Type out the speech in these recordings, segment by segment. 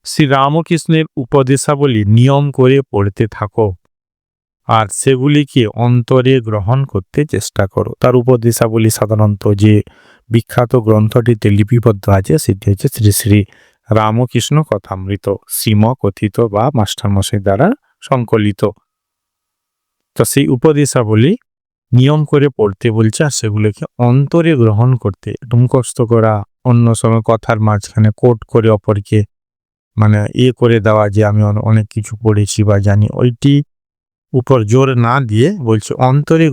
শ্রীরামকৃষ্ণের উপদেশাবলী নিয়ম করে পড়তে থাকো আর সেগুলিকে অন্তরে গ্রহণ করতে চেষ্টা করো। তার উপদেশাবলী সাধারণত যে বিখ্যাত গ্রন্থটিতে লিপিবদ্ধ আছে সেটি হচ্ছে শ্রী শ্রী রামকৃষ্ণ কথামৃত, শ্রীম কথিত বা মাস্টারমশাই দ্বারা সংকলিত। তো সেই উপদেশাবলী নিয়ম করে পড়তে বলছে আর সেগুলোকে অন্তরে গ্রহণ করতে, মুখস্থ করা, অন্য সময় কথার মাঝখানে কোট করে অপরকে মানে করে দেওয়া যে আমি অনেক কিছু পড়েছি বা জানি, ওইটি উপর জোর না দিয়ে বলছে অন্তরে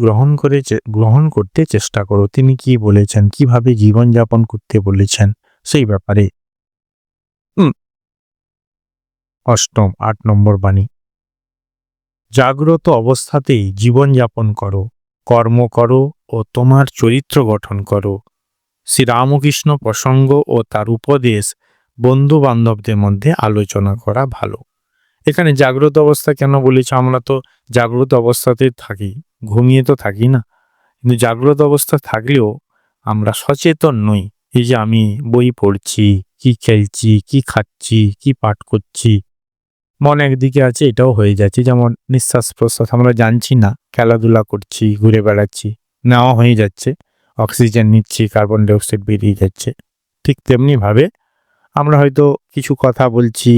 গ্রহণ করতে চেষ্টা করো। তিনি কি বলেছেন, কিভাবে জীবনযাপন করতে বলেছেন সেই ব্যাপারে। অষ্টম ৮ নম্বর বাণী। জাগ্রত অবস্থাতেই জীবনযাপন করো, কর্ম করো ও তোমার চরিত্র গঠন করো। শ্রীরামকৃষ্ণ প্রসঙ্গ ও তার উপদেশ বন্ধু বান্ধবদের মধ্যে আলোচনা করা ভালো। এখানে জাগ্রত অবস্থা কেন বলেছে? আমরা তো জাগ্রত অবস্থাতে থাকি, ঘুমিয়ে তো থাকি না, কিন্তু জাগ্রত অবস্থা থাকলেও আমরা সচেতন নই। এই যে আমি বই পড়ছি, কি খেলছি, কি খাচ্ছি, কি পাঠ করছি, মন একদিকে আছে, এটাও হয়ে যাচ্ছে। যেমন নিঃশ্বাস প্রশ্বাস আমরা জানছি না, খেলাধুলা করছি, ঘুরে বেড়াচ্ছি, নেওয়া হয়ে যাচ্ছে, অক্সিজেন নিচ্ছি, কার্বন ডাইঅক্সাইড বেরিয়ে যাচ্ছে। ঠিক তেমনি ভাবে আমরা হয়তো কিছু কথা বলছি,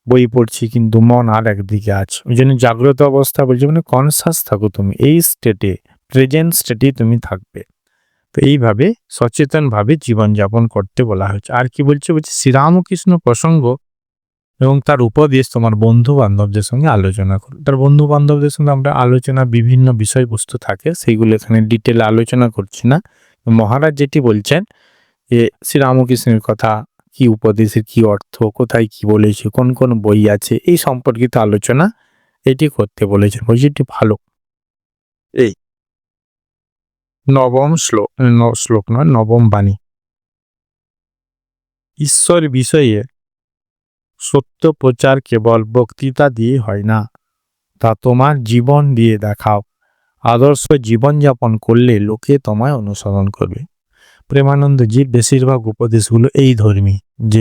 বই পড়ছি, কিন্তু মন আর একদিকে আছে। ওই জন্য জাগ্রত অবস্থা বলছে মানে কনসাস থাকো, তুমি এই স্টেটে, প্রেজেন্ট স্টেটে তুমি থাকবে। তো এইভাবে সচেতনভাবে জীবনযাপন করতে বলা হয়েছে। আর কি বলছে? বলছে শ্রীরামকৃষ্ণ প্রসঙ্গ এবং তার উপদেশ তোমার বন্ধু বান্ধবদের সঙ্গে আলোচনা করো। তার বন্ধু বান্ধবদের সঙ্গে আমরা আলোচনা, বিভিন্ন বিষয়বস্তু থাকে, সেইগুলো এখানে ডিটেল আলোচনা করছি না। মহারাজ যেটি বলছেন যে শ্রীরামকৃষ্ণের কথা, কি উপদেশের কি অর্থ, কোথায় কি বলেছে, কোন কোন বই আছে, এই সম্পর্কিত আলোচনা এটি করতে বলেছেন। বইটি ভালো। এই নবম শ্লোক নয়, নবম বাণী। ঈশ্বর বিষয়ে সত্য প্রচার কেবল বক্তৃতা দিয়ে হয় না, তা তোমার জীবন দিয়ে দেখাও। আদর্শ জীবনযাপন করলে লোকে তোমায় অনুসরণ করবে। প্রেমানন্দজির বেশিরভাগ উপদেশগুলো এই ধর্মী, যে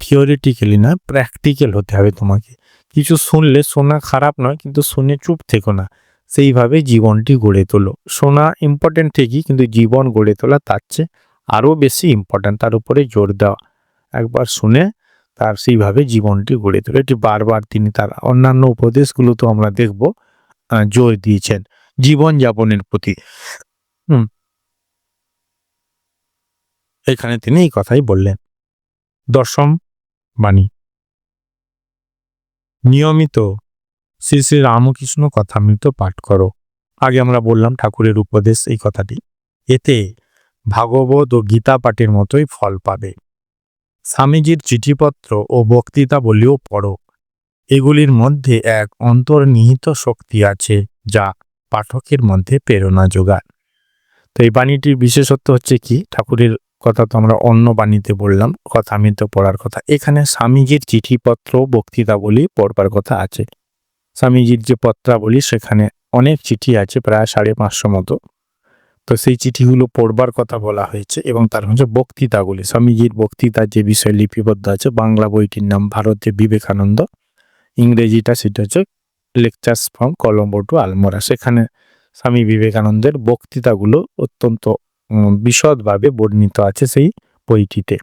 থিওরিটিক্যালি না, প্র্যাকটিক্যাল হতে হবে তোমাকে। কিছু শুনলে, শোনা খারাপ নয়, কিন্তু শুনে চুপ থেকো না, সেইভাবে জীবনটি গড়ে তোলো। শোনা ইম্পর্টেন্ট ঠিকই, কিন্তু জীবন গড়ে তোলা তার চেয়ে আরও বেশি ইম্পর্টেন্ট, তার উপরে জোর দেওয়া। একবার শুনে তার সেইভাবে জীবনটি গড়ে তোলে। এটি বারবার তিনি তার অন্যান্য উপদেশগুলো তো আমরা দেখব জোর দিয়েছেন জীবনযাপনের প্রতি। এখানে তিনি এই কথাই বললেন। দশম বাণী। নিয়মিত শ্রী শ্রী রামকৃষ্ণ কথামৃত পাঠ করো। আগে আমরা বললাম ঠাকুরের উপদেশ, এই কথাটি। এতে ভাগবত ও গীতা পাঠের মতোই ফল পাবে। স্বামীজির চিঠিপত্র ও বক্তৃতা বলিও পড়ো। এগুলির মধ্যে এক অন্তর্নিহিত শক্তি আছে যা পাঠকের মধ্যে প্রেরণা যোগায়। তো এই বাণীটির বিশেষত্ব হচ্ছে কি? ঠাকুরের কথা তো আমরা অন্য বাণীতে বললাম, কথামৃত পড়ার কথা। এখানে স্বামীজির চিঠিপত্র, বক্তৃতাবলী পড়বার কথা আছে। স্বামীজির যে পত্রাবলী, সেখানে অনেক চিঠি আছে, প্রায় 550 মতো। তো সেই চিঠিগুলো পড়বার কথা বলা হয়েছে। এবং তার হচ্ছে বক্তৃতাগুলি, স্বামীজির বক্তৃতার যে বিষয় লিপিবদ্ধ আছে। বাংলা বইটির নাম ভারতে বিবেকানন্দ, ইংরেজিটা সেটা হচ্ছে lectures from Colombo to Almora. সেখানে স্বামী বিবেকানন্দের বক্তৃতাগুলো অত্যন্ত বিশদভাবে বর্ণিত আছে সেই বইটিতে।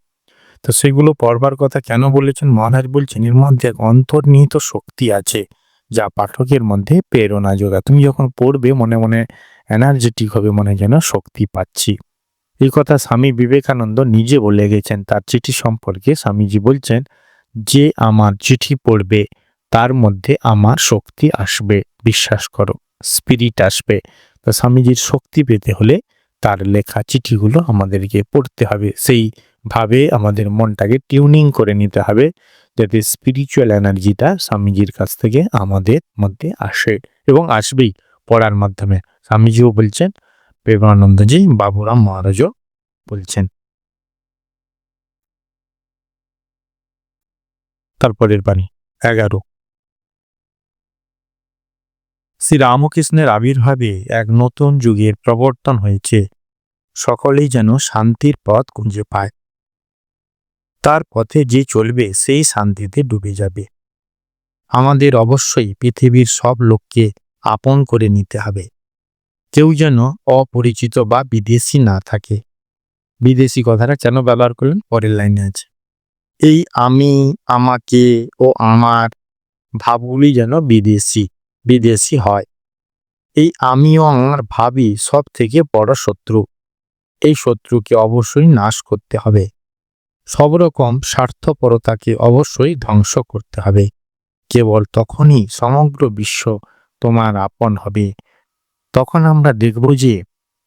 তো সেগুলো পড়বার কথা কেন বলেছেন? মহারাজ বলছেন এর মধ্যে এক অন্তর্নিহিত শক্তি আছে যা পাঠকের মধ্যে প্রেরণা যোগায়। তুমি যখন পড়বে মনে মনে এনার্জেটিক হবে, মনে যেন শক্তি পাচ্ছি। এই কথা স্বামী বিবেকানন্দ নিজে বলে গেছেন তার চিঠি সম্পর্কে। স্বামীজি বলছেন, যে আমার চিঠি পড়বে তার মধ্যে আমার শক্তি আসবে, বিশ্বাস করো, স্পিরিট আসবে। তো স্বামীজির শক্তি পেতে হলে তার লেখা চিঠিগুলো আমাদেরকে পড়তে হবে, সেইভাবে আমাদের মনটাকে টিউনিং করে নিতে হবে, যাতে স্পিরিচুয়াল এনার্জিটা স্বামীজির কাছ থেকে আমাদের মধ্যে আসে, এবং আসবেই পড়ার মাধ্যমে। স্বামীজিও বলছেন, প্রেমানন্দজি, বাবুরাম মহারাজও বলছেন। তারপরের বাণী 11। শ্রী রামকৃষ্ণের আবির্ভাবে এক নতুন যুগের প্রবর্তন হয়েছে। সকলেই যেন শান্তির পথ খুঁজে পায়। তার পথে যে চলবে সেই শান্তিতে ডুবে যাবে। আমাদের অবশ্যই পৃথিবীর সব লোককে আপন করে নিতে হবে। কেউ যেন অপরিচিত বা বিদেশি না থাকে। বিদেশি কথাটা কেন ব্যবহার করলেন? পরের লাইনে আছে, এই আমি, আমাকে ও আমার ভাবগুলি যেন বিদেশি হয়। এই আমি ও আমার ভাবই সব থেকে বড় শত্রু। এই শত্রুকে অবশ্যই নাশ করতে হবে। সব রকম স্বার্থপরতাকে অবশ্যই ধ্বংস করতে হবে। কেবল তখনই সমগ্র বিশ্ব তোমার আপন হবে। তখন আমরা দেখব যে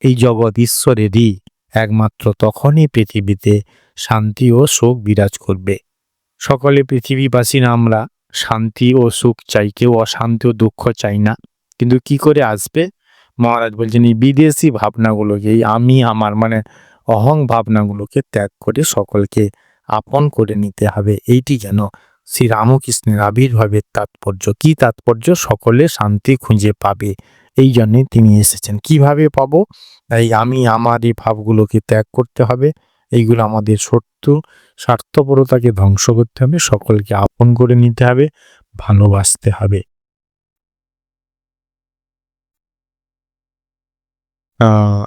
এই জগৎ ঈশ্বরেরই। একমাত্র তখনই পৃথিবীতে শান্তি ও সুখ বিরাজ করবে। সকলে পৃথিবীবাসীরা আমরা শান্তি ও সুখ চাই, কেউ অশান্তি ও দুঃখ চাই না। কিন্তু কি করে আসবে? মহারাজ বলছেন এই বিদেশি ভাবনাগুলোকে, এই আমি আমার মানে অহং ভাবনাগুলোকে ত্যাগ করে সকলকে আপন করে নিতে হবে। এইটি যেন শ্রী রামকৃষ্ণের আবির্ভাবের তাৎপর্য। কি তাৎপর্য? সকলে শান্তি খুঁজে পাবে। এই জন্যে তিনি এসেছেন। কিভাবে পাবো? এই আমি আমার এই ভাবগুলোকে ত্যাগ করতে হবে। এইগুলো আমাদের শত্রু। স্বার্থপরতাকে ধ্বংস করতে হবে, সকলকে আপন করে নিতে হবে, ভালোবাসতে হবে।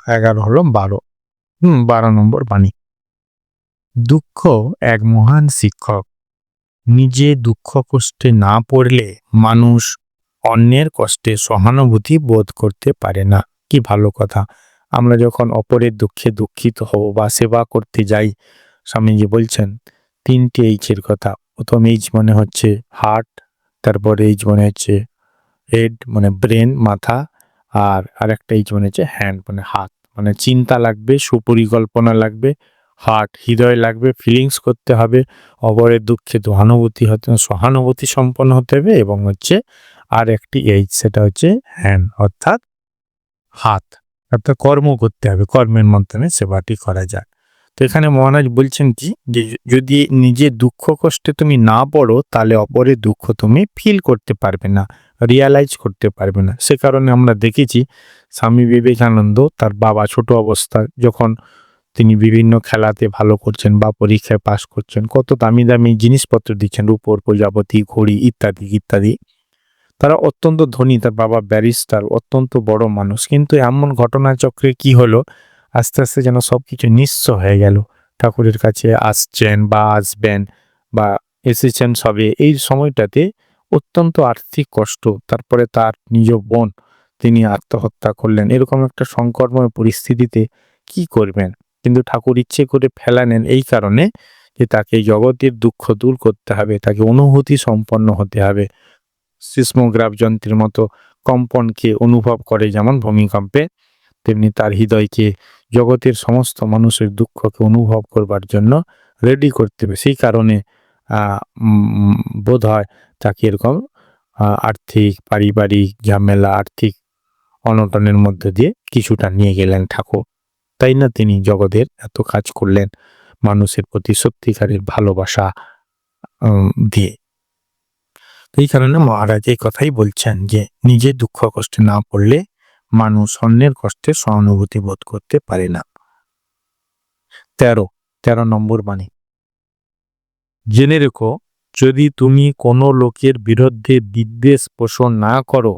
11 হলো 12 12 নম্বর বাণী। দুঃখ এক মহান শিক্ষক। নিজে দুঃখ কষ্টে না পড়লে মানুষ অন্যের কষ্টে সহানুভূতি বোধ করতে পারে না। কি ভালো কথা! আমরা যখন অপরের দুঃখে দুঃখিত হব বা সেবা করতে যাই, স্বামীজি বলছেন 3টে এইচের কথা। প্রথম এইচ মানে হচ্ছে হার্ট, তারপরে এইচ মানে হচ্ছে হেড মানে ব্রেন মাথা, আর আরেকটা এইচ মানে হচ্ছে হ্যান্ড মানে হাত। মানে চিন্তা লাগবে, সুপরিকল্পনা লাগবে, হার্ট হৃদয় লাগবে, ফিলিংস করতে হবে, অপরের দুঃখে সহানুভূতি সম্পন্ন হতে হবে, এবং হচ্ছে আর একটি এইচ, সেটা হচ্ছে হ্যান্ড অর্থাৎ হাত, অর্থাৎ কর্ম করতে হবে, কর্মের মাধ্যমে সেবাটি করা যায়। তো এখানে মহারাজ বলছেন কি, যে যদি নিজের দুঃখ কষ্টে তুমি না পড়ো তাহলে অপরের দুঃখ তুমি ফিল করতে পারবে না, রিয়ালাইজ করতে পারবে না। সে কারণে আমরা দেখেছি স্বামী বিবেকানন্দ তার বাবা ছোট অবস্থায় যখন তিনি বিভিন্ন খেলাতে ভালো করছেন বা পরীক্ষায় পাশ করছেন, কত দামি দামি জিনিসপত্র দিচ্ছেন, রূপোর প্রজাপতি, ঘড়ি ইত্যাদি ইত্যাদি। তারা অত্যন্ত ধনী, তার বাবা ব্যারিস্টার, অত্যন্ত বড় মানুষ। কিন্তু এমন ঘটনাচক্রে কি হলো, আস্তে আস্তে যেন সবকিছু নিঃস্ব হয়ে গেল। ঠাকুরের কাছে আসছেন বা আসবেন বা এসেছেন সবে, এই সময়টাতে অত্যন্ত আর্থিক কষ্ট। তারপরে তার নিজ বোন তিনি আত্মহত্যা করলেন। এরকম একটা সংকটময় পরিস্থিতিতে কি করবেন? কিন্তু ঠাকুর ইচ্ছে করে ফেলা নেন এই কারণে যে তাকে জগতের দুঃখ দূর করতে হবে, তাকে অনুভূতি সম্পন্ন হতে হবে। সিসমোগ্রাফ যন্ত্রের মতো কম্পনকে অনুভব করে যেমন ভূমিকম্পে, তেমনি তার হৃদয়কে জগতের সমস্ত মানুষের দুঃখকে অনুভব করবার জন্য রেডি করতে হবে। সেই কারণে বোধ হয় তাকে এরকম আর্থিক পারিবারিক ঝামেলা, আর্থিক অনটনের মধ্যে দিয়ে কিছুটা নিয়ে গেলেন ঠাকুর। তাই না তিনি জগতের এত কাজ করলেন মানুষের প্রতি সত্যিকারের ভালোবাসা দিয়ে। এই কারণে মহারাজ এই কথাই বলছেন যে নিজে দুঃখ কষ্টে না পড়লে মানুষ অন্যের কষ্টে সহানুভূতি বোধ করতে পারে না। 13 নম্বর বাণী। জেনে রেখো, যদি তুমি কোনো লোকের বিরুদ্ধে বিদ্বেষ পোষণ না করো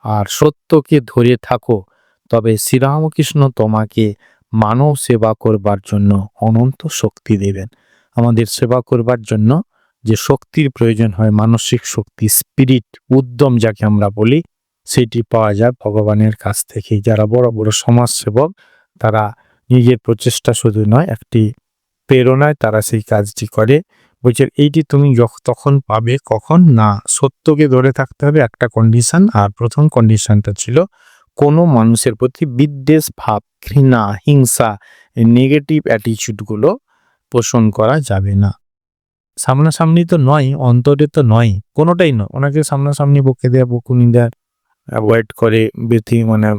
আর সত্যকে ধরে থাকো, তবে শ্রীরামকৃষ্ণ তোমাকে মানব সেবা করবার জন্য অনন্ত শক্তি দেবেন। আমাদের সেবা করবার জন্য যে শক্তির প্রয়োজন হয়, মানসিক শক্তি, স্পিরিট, উদ্যম যাকে আমরা বলি, সেটি পাওয়া যায় ভগবানের কাছ থেকে। যারা বড় বড় সমাজসেবক তারা নিজের প্রচেষ্টা শুধু নয়, একটি প্রেরণায় তারা সেই কাজটি করে। বলছে এইটি তুমি তখন পাবে, কখন না সত্যকে ধরে থাকতে হবে একটা কন্ডিশন। আর প্রথম কন্ডিশনটা ছিল কোনো মানুষের প্রতি বিদ্বেষ ভাব, ঘৃণা, হিংসা, নেগেটিভ অ্যাটিচিউডগুলো পোষণ করা যাবে না। সামনাসামনি তো নয়, অন্তরে তো নয়, কোনোটাই নয়। ওনাকে সামনাসামনি বকে দেয়া, বকুনি দেওয়ার অ্যাভয়েড করে, মানে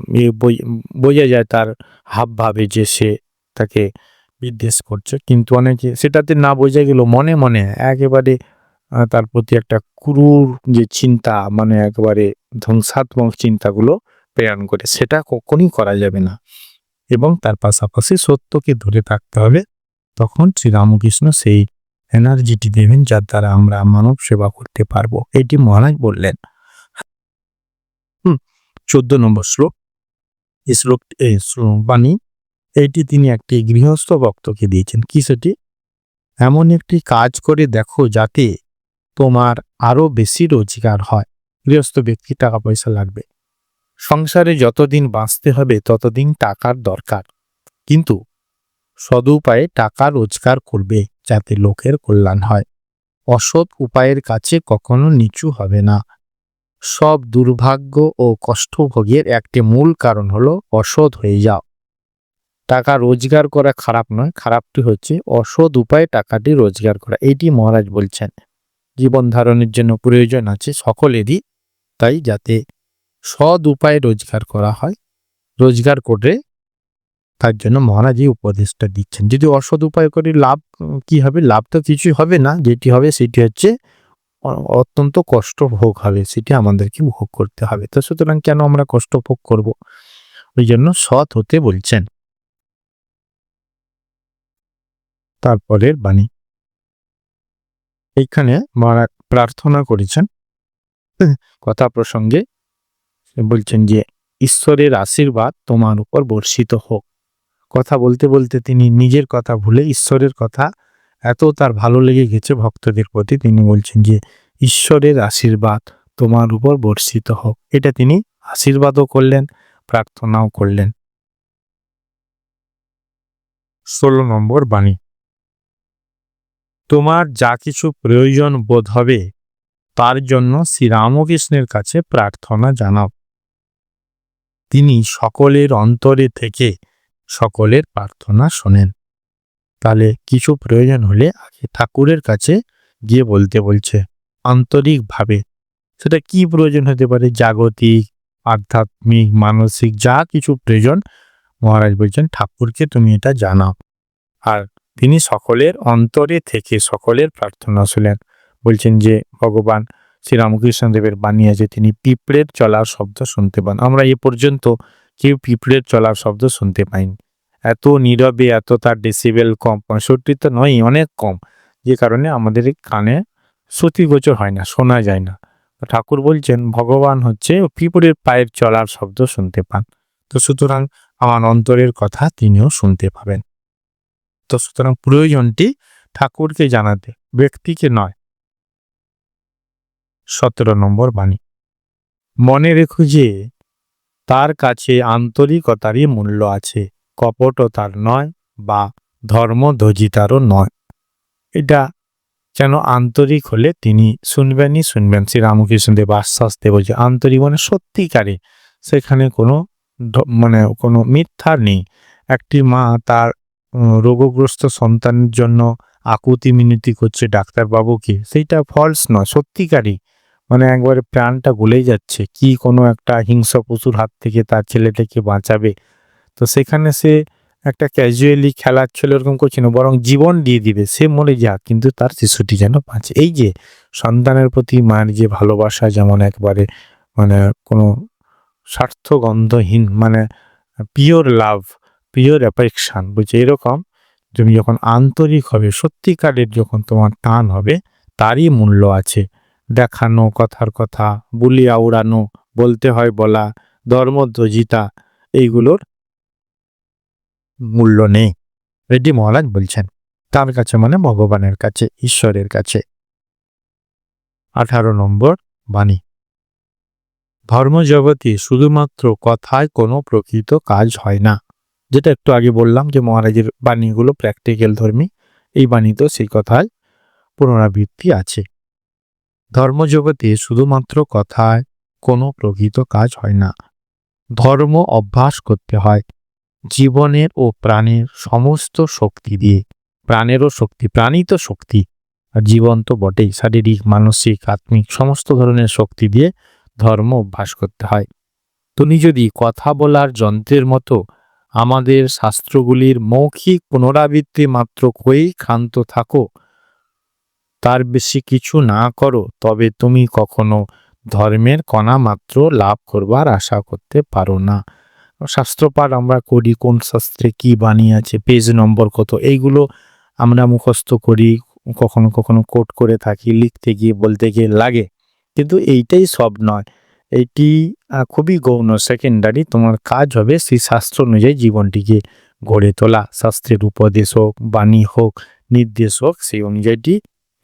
বোঝা যায় তার হাব ভাবে যে সে তাকে বিদ্বেষ করছে। কিন্তু অনেকে সেটাতে না বোঝা গেল মনে মনে একেবারে তার প্রতি একটা ক্রূর যে চিন্তা, মানে একেবারে ধ্বংসাত্মক চিন্তাগুলো প্রেরণ করে, সেটা কখনই করা যাবে না। এবং তার পাশাপাশি সত্যকে ধরে থাকতে হবে। তখন শ্রীরামকৃষ্ণ সেই এনার্জিটি দেবেন, যার দ্বারা আমরা মানব সেবা করতে পারবো। এটি মহারাজ বললেন। 14 নম্বর শ্লোক। এই বাণী এইটি তিনি একটি গৃহস্থ ভক্তকে দিয়েছেন। কি সেটি? এমন একটি কাজ করে দেখো যাতে তোমার আরো বেশি রোজগার হয়। গৃহস্থ ব্যক্তি টাকা পয়সা লাগবে, সংসারে যতদিন বাঁচতে হবে ততদিন টাকার দরকার, কিন্তু সদুপায়ে টাকা রোজগার করবে যাতে লোকের কল্যাণ হয়। অসৎ উপায়ের কাছে কখনো নিচু হবে না। সব দুর্ভাগ্য ও কষ্টভোগের একটি মূল কারণ হলো অসৎ হয়ে যাও। টাকা রোজগার করা খারাপ নয়, খারাপটি হচ্ছে অসৎ উপায়ে টাকাটি রোজগার করা। এইটি মহারাজ বলছেন জীবন ধারণের জন্য প্রয়োজন আছে সকলেরই, তাই যাতে সৎ উপায়ে রোজগার করা হয়, রোজগার করে তার জন্য মহারাজ এই উপদেশটা দিচ্ছেন। যদি অসৎ উপায় করে লাভ কি হবে? লাভ তো কিছুই হবে না, যেটি হবে সেটি হচ্ছে অত্যন্ত কষ্ট ভোগ হবে, সেটি আমাদেরকে ভোগ করতে হবে। তো সুতরাং কেন আমরা কষ্ট ভোগ করব? ওই জন্য সৎ হতে বলছেন। তারপরের বাণী এইখানে মহারাজ প্রার্থনা করেছেন কথা প্রসঙ্গে, বলছেন যে ঈশ্বরের আশীর্বাদ তোমার উপর বর্ষিত হোক। কথা বলতে বলতে তিনি নিজের কথা ভুলে ঈশ্বরের কথা এত তার ভালো লেগে গেছে ভক্তদের প্রতি, তিনি বলছেন যে ঈশ্বরের আশীর্বাদ তোমার উপর বর্ষিত হোক। এটা তিনি আশীর্বাদও করলেন, প্রার্থনাও করলেন। 16 নম্বর বাণী। তোমার যা কিছু প্রয়োজন বোধ হবে তার জন্য শ্রীরামকৃষ্ণের কাছে প্রার্থনা জানাও। তিনি সকলের অন্তরে থেকে সকলের প্রার্থনা শোনেন। তাহলে কিছু প্রয়োজন হলে আগে ঠাকুরের কাছে গিয়ে বলতে বলছে আন্তরিকভাবে। সেটা কি প্রয়োজন হতে পারে? জাগতিক, আধ্যাত্মিক, মানসিক যা কিছু প্রয়োজন মহারাজ বলছেন ঠাকুরকে তুমি এটা জানাও। আর তিনি সকলের অন্তরে থেকে সকলের প্রার্থনা শুনলেন। বলছেন যে ভগবান শ্রীরামকৃষ্ণ দেবের বাণী আছে, তিনি পিঁপড়ের চলার শব্দ শুনতে পান। আমরা এ পর্যন্ত কেউ পিঁপড়ের চলার শব্দ শুনতে পাইনি। এত নীরবে, এত তার ডেসিবেল কম, 65 তো নয়, অনেক কম, যে কারণে আমাদের কানে শ্রুতিগোচর হয় না, শোনা যায় না। ঠাকুর বলছেন ভগবান হচ্ছে পিঁপড়ের পায়ের চলার শব্দ শুনতে পান। তো সুতরাং আমার অন্তরের কথা তিনিও শুনতে পাবেন। তো সুতরাং প্রয়োজনটি ঠাকুরকে জানাতে, ব্যক্তিকে নয়। 17 নম্বর বাণী। মনে রেখো যে তার কাছে আন্তরিকতারই মূল্য আছে, কপটতার নয় বা ধর্মধ্বজিতারও নয়। এটা যেন আন্তরিক হলে তিনি শুনবেনই শুনবেন। শ্রীরামকৃষ্ণদেব আশ্বাস দেব যে আন্তরিক মানে সত্যিকারে, সেখানে কোনো কোনো মিথ্যা নেই। একটি মা তার রোগগ্রস্ত সন্তানের জন্য আকুতি মিনতি করছে ডাক্তারবাবুকে, সেইটা ফলস নয়, সত্যিকারই মানে একবারে প্রাণটা গলে যাচ্ছে, কি কোনো একটা হিংস্র পশুর হাত থেকে তার ছেলেটাকে বাঁচাবে। তো সেখানে সে একটা ক্যাজুয়ালি খেলাচ্ছিল এরকম করছে না, বরং জীবন দিয়ে দিবে, সে মরে যাক কিন্তু তার শিশুটি যেন বাঁচে। এই যে সন্তানের প্রতি মায়ের যে ভালোবাসা, যেমন একবারে মানে কোনো স্বার্থগন্ধহীন, মানে পিওর লাভ, পিওর অ্যাফেকশন, বুঝছে, এরকম তুমি যখন আন্তরিক হবে, সত্যিকারের যখন তোমার টান হবে, তারই মূল্য আছে। দেখানো, কথার কথা, বুলিয়া উড়ানো, বলতে হয় বলা, ধর্মধ্বজিতা, এইগুলোর মূল্য নেই। এটি মহারাজ বলছেন তার কাছে, মানে ভগবানের কাছে, ঈশ্বরের কাছে। 18 নম্বর বাণী। ধর্মজগতে শুধুমাত্র কথায় কোনো প্রকৃত কাজ হয় না। যেটা একটু আগে বললাম যে মহারাজের বাণীগুলো প্র্যাকটিক্যাল ধর্মী, এই বাণীতেও সেই কথায় পুনরাবৃত্তি আছে। ধর্মজগতে শুধুমাত্র কথায় কোনো প্রকৃত কাজ হয় না, ধর্ম অভ্যাস করতে হয় জীবনের ও প্রাণের সমস্ত শক্তি দিয়ে। প্রাণেরও শক্তি, প্রাণই তো শক্তি, আর জীবন তো বটেই, শারীরিক, মানসিক, আত্মিক সমস্ত ধরনের শক্তি দিয়ে ধর্ম অভ্যাস করতে হয়। তুমি যদি কথা বলার যন্ত্রের মতো আমাদের শাস্ত্রগুলির মৌখিক পুনরাবৃত্তি মাত্র করেই ক্ষান্ত থাকো, তার বেশি কিছু না করো, তবে তুমি কখনো ধর্মের কণা মাত্র লাভ করবার আশা করতে পারো না। শাস্ত্রপাঠ আমরা করি, কোন শাস্ত্রে কি বাণী আছে, পেজ নম্বর কত, এইগুলো আমরা মুখস্থ করি, কখনো কখনো কোট করে থাকি, লিখতে গিয়ে বলতে গিয়ে লাগে, কিন্তু এইটাই সব নয়। এইটি খুবই গৌণ, সেকেন্ডারি। তোমার কাজ হবে সেই শাস্ত্র অনুযায়ী জীবনটিকে গড়ে তোলা। শাস্ত্রের উপদেশ হোক, বাণী হোক, নির্দেশ হোক, সেই অনুযায়ীটি,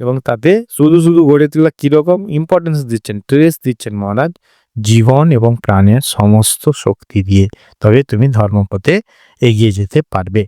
এবং তাতে শুধু শুধু গড়ে তোলা কীরকম ইম্পর্টেন্স দিচ্ছেন, ট্রেস দিচ্ছেন মহারাজ, জীবন এবং প্রাণের সমস্ত শক্তি দিয়ে। তবে তুমি ধর্মপথে এগিয়ে যেতে পারবে।